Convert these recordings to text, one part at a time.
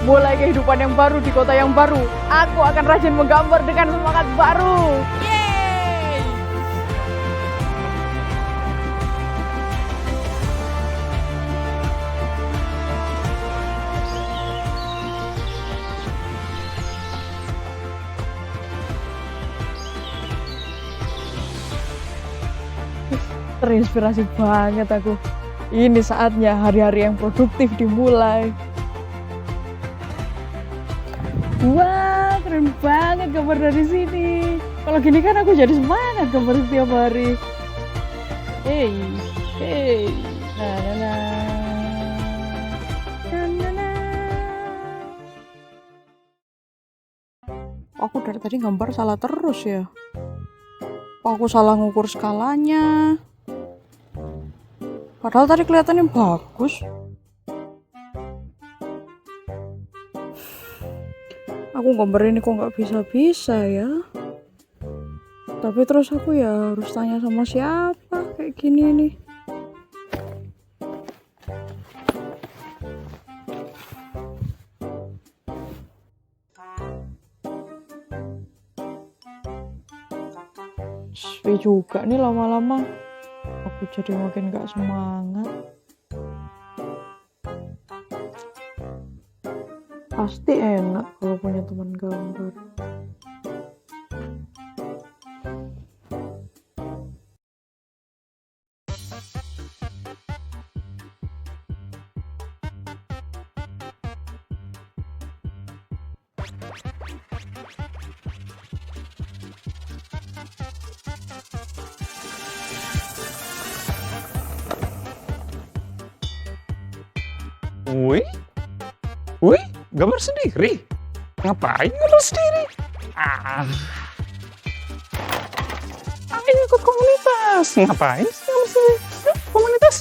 Mulai kehidupan yang baru di kota yang baru. Aku akan rajin menggambar dengan semangat baru. Yeay! Terinspirasi banget aku. Ini saatnya hari-hari yang produktif dimulai. Wah, keren banget gambar dari sini. Kalau gini kan aku jadi semangat gambar setiap hari. Hey, hey, na na na, na na na. Aku dari tadi gambar salah terus ya. Aku salah ngukur skalanya. Padahal tadi kelihatannya bagus. Aku gambar ini kok nggak bisa-bisa ya. Tapi terus aku ya harus tanya sama siapa kayak gini nih. Sepi juga nih lama-lama. Aku jadi makin gak semangat. Pasti enak kalau punya teman gambar. Wih, gambar sendiri? Ngapain gambar sendiri? Ayo ikut komunitas. Ngapain sih gambar sendiri? Yuk, komunitas.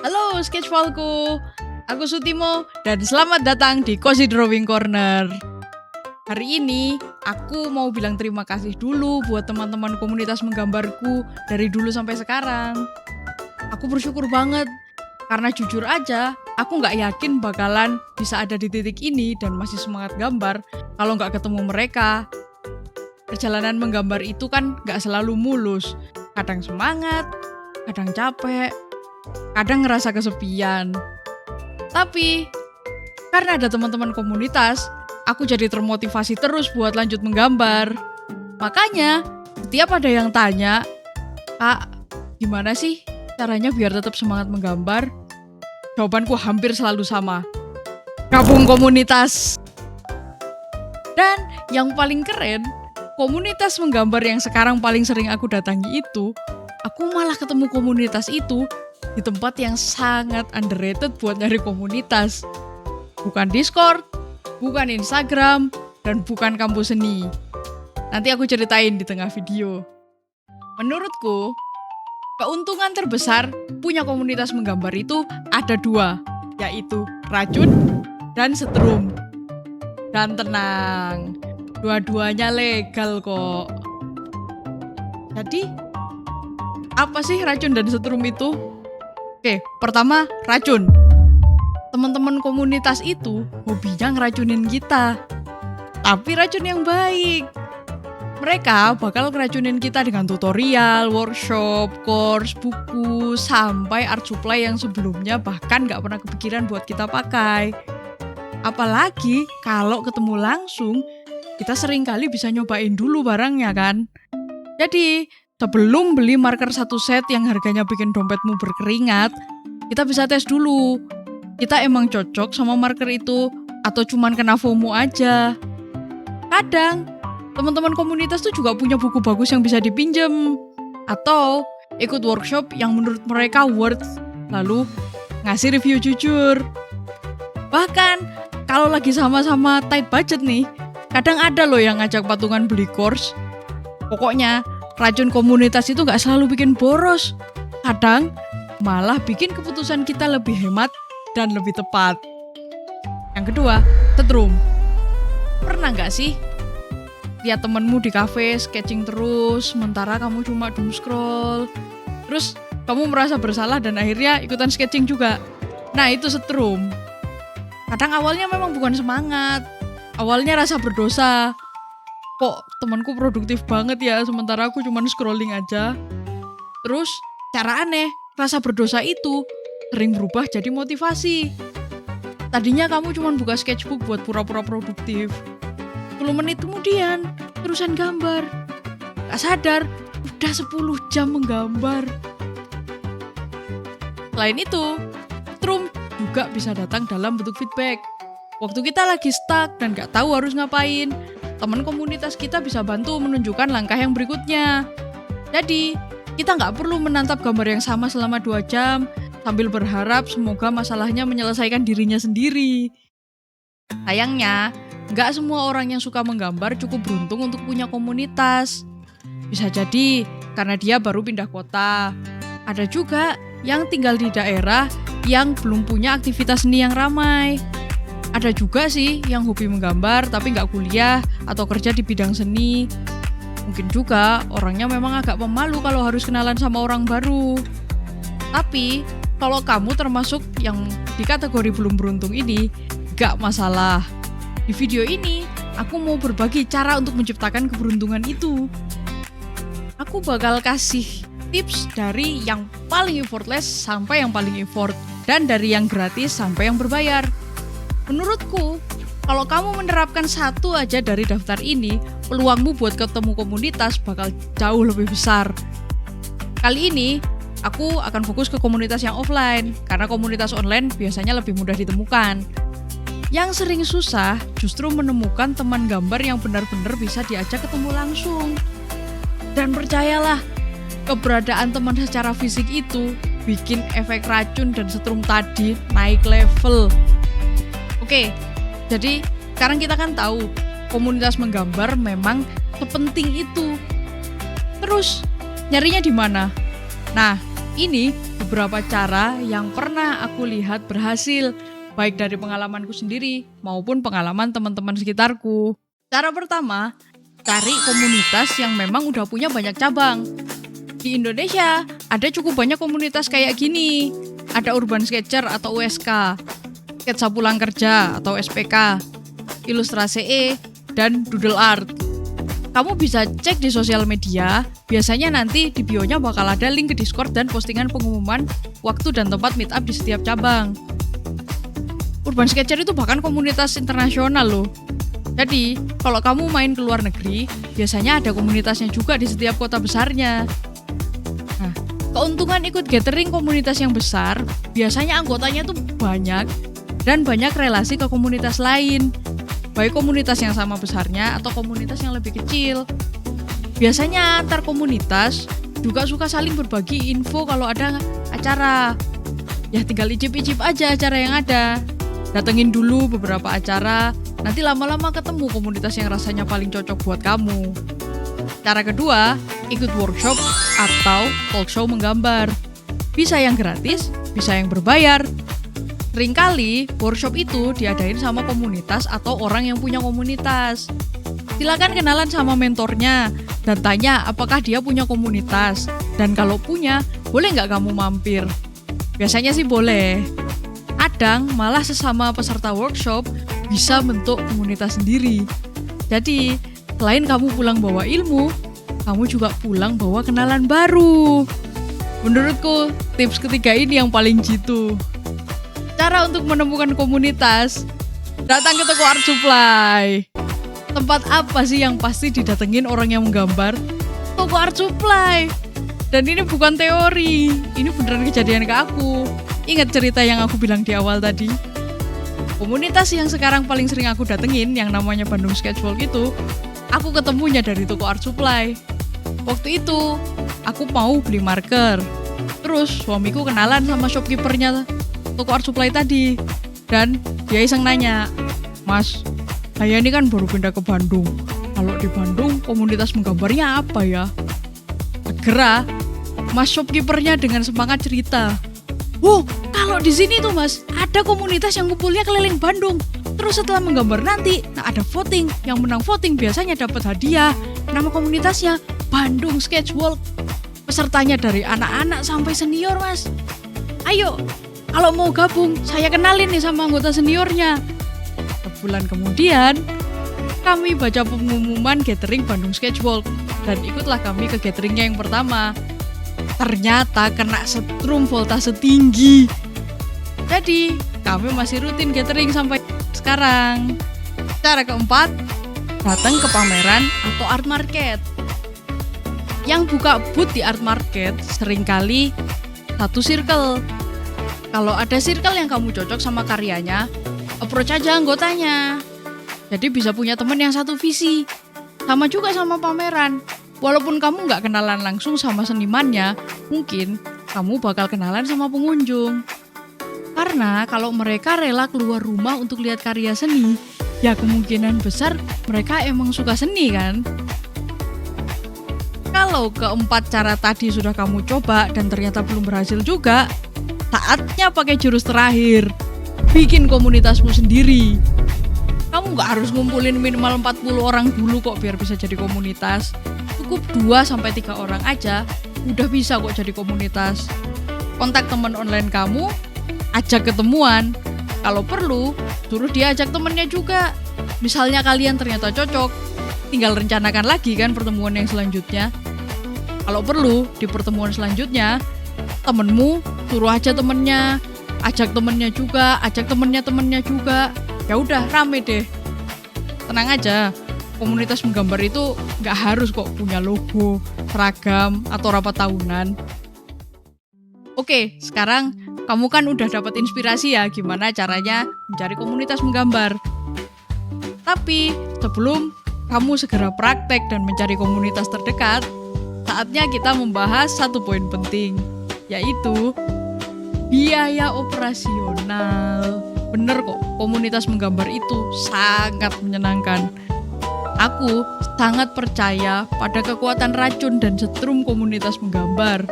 Halo Sketchfalku, aku Sutimo dan selamat datang di Cozy Drawing Corner. Hari ini aku mau bilang terima kasih dulu buat teman-teman komunitas menggambarku dari dulu sampai sekarang. Aku bersyukur banget karena jujur aja aku nggak yakin bakalan bisa ada di titik ini dan masih semangat gambar kalau nggak ketemu mereka. Perjalanan menggambar itu kan nggak selalu mulus, kadang semangat, kadang capek, kadang ngerasa kesepian. Tapi karena ada teman-teman komunitas, aku jadi termotivasi terus buat lanjut menggambar. Makanya, setiap ada yang tanya, "Kak, gimana sih caranya biar tetap semangat menggambar?" Jawabanku hampir selalu sama. Gabung komunitas. Dan yang paling keren, komunitas menggambar yang sekarang paling sering aku datangi itu, aku malah ketemu komunitas itu di tempat yang sangat underrated buat nyari komunitas. Bukan Discord, bukan Instagram, dan bukan kampus seni. Nanti aku ceritain di tengah video. Menurutku, keuntungan terbesar punya komunitas menggambar itu ada dua, yaitu racun dan setrum. Dan tenang, dua-duanya legal kok. Jadi, apa sih racun dan setrum itu? Oke, pertama racun. Teman-teman komunitas itu hobinya ngeracunin kita. Tapi racun yang baik. Mereka bakal ngeracunin kita dengan tutorial, workshop, course, buku, sampai art supply yang sebelumnya bahkan gak pernah kepikiran buat kita pakai. Apalagi kalau ketemu langsung, kita seringkali bisa nyobain dulu barangnya kan. Jadi, sebelum beli marker satu set yang harganya bikin dompetmu berkeringat, kita bisa tes dulu. Kita emang cocok sama marker itu atau cuman kena FOMO aja. Kadang, teman-teman komunitas tuh juga punya buku bagus yang bisa dipinjem. Atau ikut workshop yang menurut mereka worth, lalu ngasih review jujur. Bahkan, kalau lagi sama-sama tight budget nih, kadang ada loh yang ngajak patungan beli course. Pokoknya, racun komunitas itu gak selalu bikin boros. Kadang, malah bikin keputusan kita lebih hemat dan lebih tepat. Yang kedua, setrum. Pernah gak sih lihat temenmu di kafe sketching terus, sementara kamu cuma doom scroll. Terus kamu merasa bersalah dan akhirnya ikutan sketching juga. Nah, itu setrum. Kadang awalnya memang bukan semangat. Awalnya rasa berdosa. Kok temanku produktif banget ya, sementara aku cuma scrolling aja. Terus, cara aneh, rasa berdosa itu sering berubah jadi motivasi. Tadinya kamu cuma buka sketchbook buat pura-pura produktif. 10 menit kemudian, terusan gambar. Gak sadar, udah 10 jam menggambar. Selain itu, setrum juga bisa datang dalam bentuk feedback. Waktu kita lagi stuck dan gak tahu harus ngapain, teman komunitas kita bisa bantu menunjukkan langkah yang berikutnya. Jadi, kita gak perlu menatap gambar yang sama selama 2 jam, sambil berharap semoga masalahnya menyelesaikan dirinya sendiri. Sayangnya, gak semua orang yang suka menggambar cukup beruntung untuk punya komunitas. Bisa jadi karena dia baru pindah kota. Ada juga yang tinggal di daerah yang belum punya aktivitas seni yang ramai. Ada juga sih yang hobi menggambar tapi gak kuliah atau kerja di bidang seni. Mungkin juga orangnya memang agak pemalu kalau harus kenalan sama orang baru. Tapi kalau kamu termasuk yang di kategori belum beruntung ini, gak masalah. Di video ini, aku mau berbagi cara untuk menciptakan keberuntungan itu. Aku bakal kasih tips dari yang paling effortless sampai yang paling effort, dan dari yang gratis sampai yang berbayar. Menurutku, kalau kamu menerapkan satu aja dari daftar ini, peluangmu buat ketemu komunitas bakal jauh lebih besar. Kali ini, aku akan fokus ke komunitas yang offline, karena komunitas online biasanya lebih mudah ditemukan. Yang sering susah justru menemukan teman gambar yang benar-benar bisa diajak ketemu langsung. Dan percayalah, keberadaan teman secara fisik itu bikin efek racun dan setrum tadi naik level. Oke, jadi sekarang kita kan tahu komunitas menggambar memang sepenting itu. Terus, nyarinya di mana? Nah, ini beberapa cara yang pernah aku lihat berhasil, baik dari pengalamanku sendiri maupun pengalaman teman-teman sekitarku. Cara pertama, cari komunitas yang memang udah punya banyak cabang. Di Indonesia, ada cukup banyak komunitas kayak gini. Ada Urban Sketcher atau USK, Sketsa Pulang Kerja atau SPK, Ilustrasi E, dan Doodle Art. Kamu bisa cek di sosial media, biasanya nanti di bio-nya bakal ada link ke Discord dan postingan pengumuman waktu dan tempat meet up di setiap cabang. Urban Sketcher itu bahkan komunitas internasional loh. Jadi, kalau kamu main ke luar negeri, biasanya ada komunitasnya juga di setiap kota besarnya. Nah, keuntungan ikut gathering komunitas yang besar, biasanya anggotanya tuh banyak dan banyak relasi ke komunitas lain. Baik komunitas yang sama besarnya atau komunitas yang lebih kecil. Biasanya antar komunitas juga suka saling berbagi info kalau ada acara. Ya tinggal icip-icip aja acara yang ada. Datengin dulu beberapa acara, nanti lama-lama ketemu komunitas yang rasanya paling cocok buat kamu. Cara kedua, ikut workshop atau talk show menggambar. Bisa yang gratis, bisa yang berbayar. Seringkali workshop itu diadain sama komunitas atau orang yang punya komunitas. Silakan kenalan sama mentornya dan tanya apakah dia punya komunitas. Dan kalau punya, boleh nggak kamu mampir? Biasanya sih boleh. Kadang malah sesama peserta workshop bisa bentuk komunitas sendiri. Jadi, selain kamu pulang bawa ilmu, kamu juga pulang bawa kenalan baru. Menurutku, tips ketiga ini yang paling jitu. Cara untuk menemukan komunitas, datang ke toko art supply. Tempat apa sih yang pasti didatengin orang yang menggambar? Toko art supply. Dan ini bukan teori, ini beneran kejadian ke aku. Ingat cerita yang aku bilang di awal tadi? Komunitas yang sekarang paling sering aku datengin, yang namanya Bandung Sketchwalk itu, aku ketemunya dari toko art supply. Waktu itu, aku mau beli marker. Terus suamiku kenalan sama shopkeepernya toko art supply tadi. Dan dia iseng nanya, "Mas, saya ini kan baru pindah ke Bandung. Kalau di Bandung komunitas menggambarnya apa ya?" Segera, Mas shopkeepernya dengan semangat cerita, "Wow, kalau di sini tuh Mas, ada komunitas yang ngumpulnya keliling Bandung. Terus setelah menggambar nanti, nah ada voting. Yang menang voting biasanya dapat hadiah. Nama komunitasnya Bandung Sketchwalk. Pesertanya dari anak-anak sampai senior, Mas. Ayo, kalau mau gabung, saya kenalin nih sama anggota seniornya. Sebulan kemudian, kami baca pengumuman gathering Bandung Sketchwalk. Dan ikutlah kami ke gatheringnya yang pertama. Ternyata kena setrum voltase tinggi. Jadi, kami masih rutin gathering sampai sekarang. Cara keempat, datang ke pameran atau art market. Yang buka booth di art market seringkali satu circle. Kalau ada circle yang kamu cocok sama karyanya, approach aja anggotanya. Jadi bisa punya teman yang satu visi. Sama juga sama pameran. Walaupun kamu nggak kenalan langsung sama senimannya, mungkin kamu bakal kenalan sama pengunjung. Karena kalau mereka rela keluar rumah untuk lihat karya seni, ya kemungkinan besar mereka emang suka seni kan? Kalau keempat cara tadi sudah kamu coba dan ternyata belum berhasil juga, saatnya pakai jurus terakhir. Bikin komunitasmu sendiri. Kamu nggak harus ngumpulin minimal 40 orang dulu kok biar bisa jadi komunitas. Cukup 2-3 orang aja, udah bisa kok jadi komunitas. Kontak teman online kamu, ajak ketemuan. Kalau perlu, suruh dia ajak temennya juga. Misalnya kalian ternyata cocok, tinggal rencanakan lagi kan pertemuan yang selanjutnya. Kalau perlu, di pertemuan selanjutnya, temenmu suruh aja temennya, ajak temennya juga, ajak temennya juga. Ya udah, rame deh. Tenang aja, komunitas menggambar itu nggak harus kok punya logo, seragam, atau rapat tahunan. Oke, sekarang kamu kan udah dapat inspirasi ya gimana caranya mencari komunitas menggambar. Tapi sebelum kamu segera praktek dan mencari komunitas terdekat, saatnya kita membahas satu poin penting, yaitu biaya operasional. Bener kok, komunitas menggambar itu sangat menyenangkan. Aku sangat percaya pada kekuatan racun dan setrum komunitas menggambar.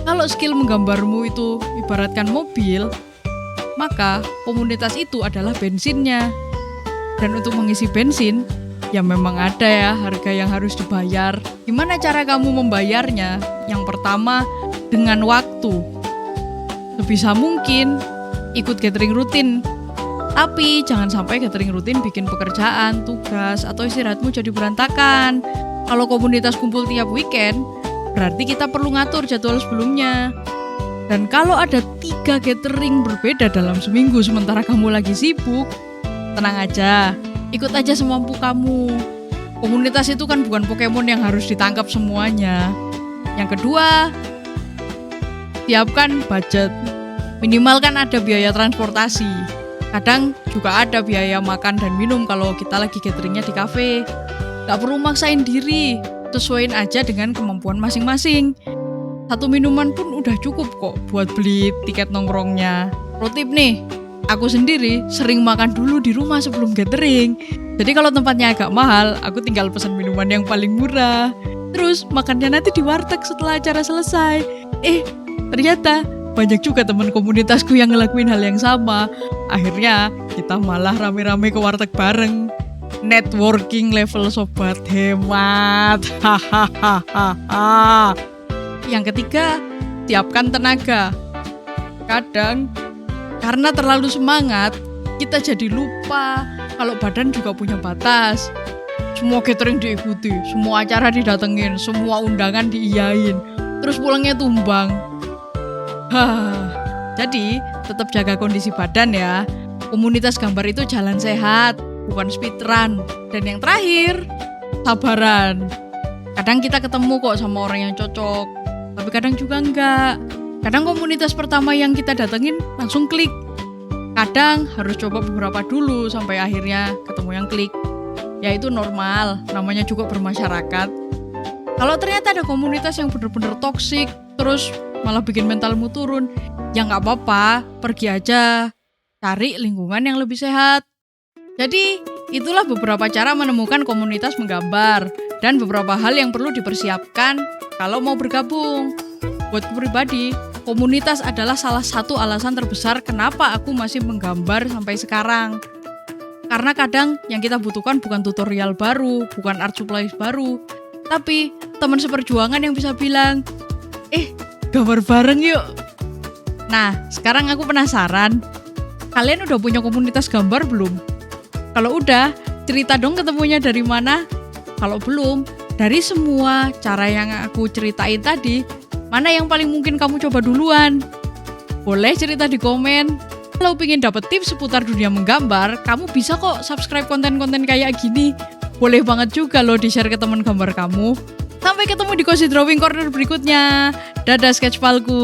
Kalau skill menggambarmu itu ibaratkan mobil, maka komunitas itu adalah bensinnya. Dan untuk mengisi bensin, ya memang ada ya harga yang harus dibayar. Gimana cara kamu membayarnya? Yang pertama, dengan waktu. Sebisa mungkin, ikut gathering rutin. Tapi jangan sampai gathering rutin bikin pekerjaan, tugas, atau istirahatmu jadi berantakan. Kalau komunitas kumpul tiap weekend, berarti kita perlu ngatur jadwal sebelumnya. Dan kalau ada 3 gathering berbeda dalam seminggu sementara kamu lagi sibuk, tenang aja, ikut aja semampu kamu. Komunitas itu kan bukan Pokemon yang harus ditangkap semuanya. Yang kedua, siapkan budget. Minimal kan ada biaya transportasi. Kadang juga ada biaya makan dan minum kalau kita lagi gatheringnya di kafe. Gak perlu maksain diri, sesuaiin aja dengan kemampuan masing-masing. Satu minuman pun udah cukup kok buat beli tiket nongkrongnya. Pro tip nih, aku sendiri sering makan dulu di rumah sebelum gathering. Jadi kalau tempatnya agak mahal, aku tinggal pesen minuman yang paling murah. Terus makannya nanti di warteg setelah acara selesai. Ternyata banyak juga teman komunitasku yang ngelakuin hal yang sama. Akhirnya kita malah rame-rame ke warteg bareng. Networking level sobat hemat. Hahaha. Yang ketiga, siapkan tenaga. Kadang karena terlalu semangat, kita jadi lupa kalau badan juga punya batas. Semua gathering diikuti, semua acara didatengin, semua undangan diiyain, terus pulangnya tumbang. Jadi tetap jaga kondisi badan ya. Komunitas gambar itu jalan sehat, bukan speedrun. Dan yang terakhir, sabaran. Kadang kita ketemu kok sama orang yang cocok, tapi kadang juga enggak. Kadang komunitas pertama yang kita datengin langsung klik. Kadang harus coba beberapa dulu sampai akhirnya ketemu yang klik. Ya itu normal, namanya juga bermasyarakat. Kalau ternyata ada komunitas yang benar-benar toksik, terus malah bikin mentalmu turun, ya nggak apa-apa, pergi aja. Cari lingkungan yang lebih sehat. Jadi, itulah beberapa cara menemukan komunitas menggambar dan beberapa hal yang perlu dipersiapkan kalau mau bergabung. Buatku pribadi, komunitas adalah salah satu alasan terbesar kenapa aku masih menggambar sampai sekarang. Karena kadang yang kita butuhkan bukan tutorial baru, bukan art supplies baru, tapi teman seperjuangan yang bisa bilang, gambar bareng yuk. Nah, sekarang aku penasaran, kalian udah punya komunitas gambar belum? Kalau udah, cerita dong ketemunya dari mana? Kalau belum, dari semua cara yang aku ceritain tadi, mana yang paling mungkin kamu coba duluan? Boleh cerita di komen. Kalau pengen dapet tips seputar dunia menggambar, kamu bisa kok subscribe konten-konten kayak gini. Boleh banget juga loh di-share ke teman gambar kamu. Sampai ketemu di Cozy Drawing Corner berikutnya. Dadah sketchpalku.